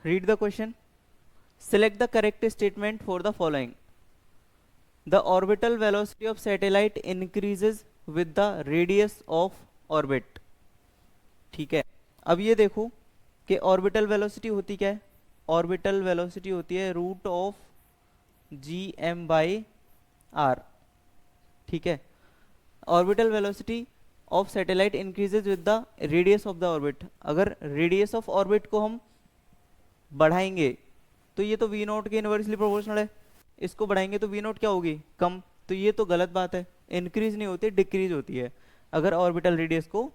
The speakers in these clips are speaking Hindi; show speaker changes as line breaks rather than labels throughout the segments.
Read the question, select the correct statement for the following. The orbital velocity of satellite increases with the radius of orbit. ठीक है, अब ये देखो कि ऑर्बिटल वेलोसिटी होती क्या है? ऑर्बिटल वेलोसिटी होती है root of G M by R. ठीक है, orbital velocity of satellite increases with the radius of the orbit. अगर रेडियस ऑफ ऑर्बिट को हम बढ़ाएंगे तो ये तो वी नोट के इनवर्सली प्रोपोर्शनल है, इसको बढ़ाएंगे तो वी नोट क्या होगी? कम। तो ये तो गलत बात है, इंक्रीज नहीं होती, डिक्रीज होती है। अगर ऑर्बिटल रेडियस को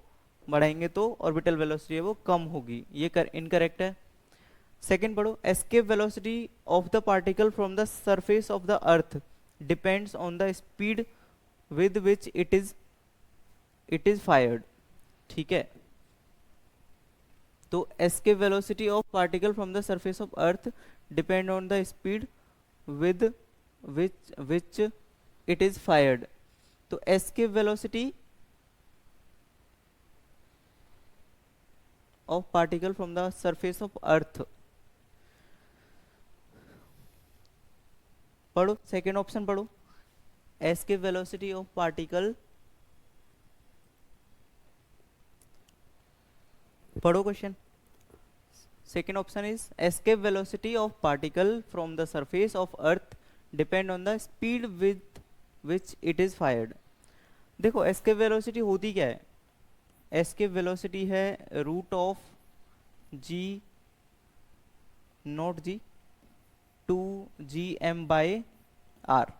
बढ़ाएंगे तो ऑर्बिटल वेलोसिटी है वो कम होगी, ये इनकरेक्ट है। सेकेंड पढ़ो, escape velocity of the particle from the surface of the earth depends on the speed with which it is fired. ठीक है, तो escape velocity of particle from the surface of earth depend on the speed with which it is fired। तो escape velocity of particle from the surface of earth, पढ़ो सेकेंड ऑप्शन पढ़ो, escape velocity of particle, पढ़ो question. Second option is escape velocity of particle from the surface of earth depend on the speed with which it is fired। देखो escape velocity होती क्या है? escape velocity है root of G naught G two G M by R.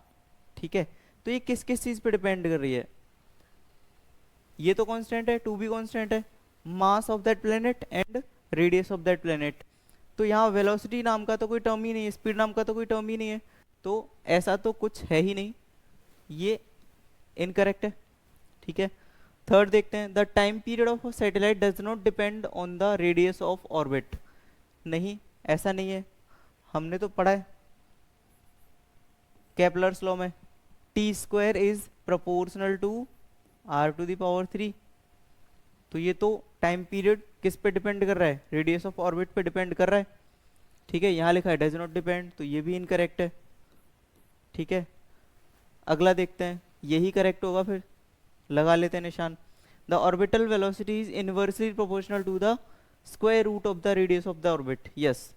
ठीक है, तो ये किस किस चीज पे डिपेंड कर रही है? ये तो कांस्टेंट है, टू भी कांस्टेंट है, mass of that planet and radius of that planet. तो यहाँ वेलोसिटी नाम का तो कोई टर्म ही नहीं है, स्पीड नाम का तो कोई टर्म ही नहीं है, तो ऐसा तो कुछ है ही नहीं, ये इनकरेक्ट है। ठीक है, थर्ड देखते हैं, the time period of satellite does not depend on the radius of orbit. नहीं, ऐसा नहीं है, हमने तो पढ़ा है केपलर्स लॉ में, T square is proportional to R to the power 3। तो ये तो टाइम पीरियड किस पे डिपेंड कर रहा है? रेडियस ऑफ ऑर्बिट पे डिपेंड कर रहा है। ठीक है, यहाँ लिखा है डज नॉट डिपेंड, तो ये भी इनकरेक्ट है। ठीक है, अगला देखते हैं, यही करेक्ट होगा, फिर लगा लेते हैं निशान। The orbital velocity is inversely proportional to the square root of the radius of the orbit. Yes,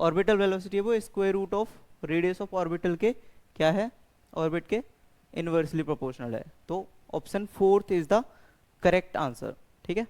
orbital velocity है वो square root of radius of orbital के क्या है? ऑर्बिट के इनवर्सली प्रोपोर्शनल है। तो option fourth is the correct answer. ठीक है।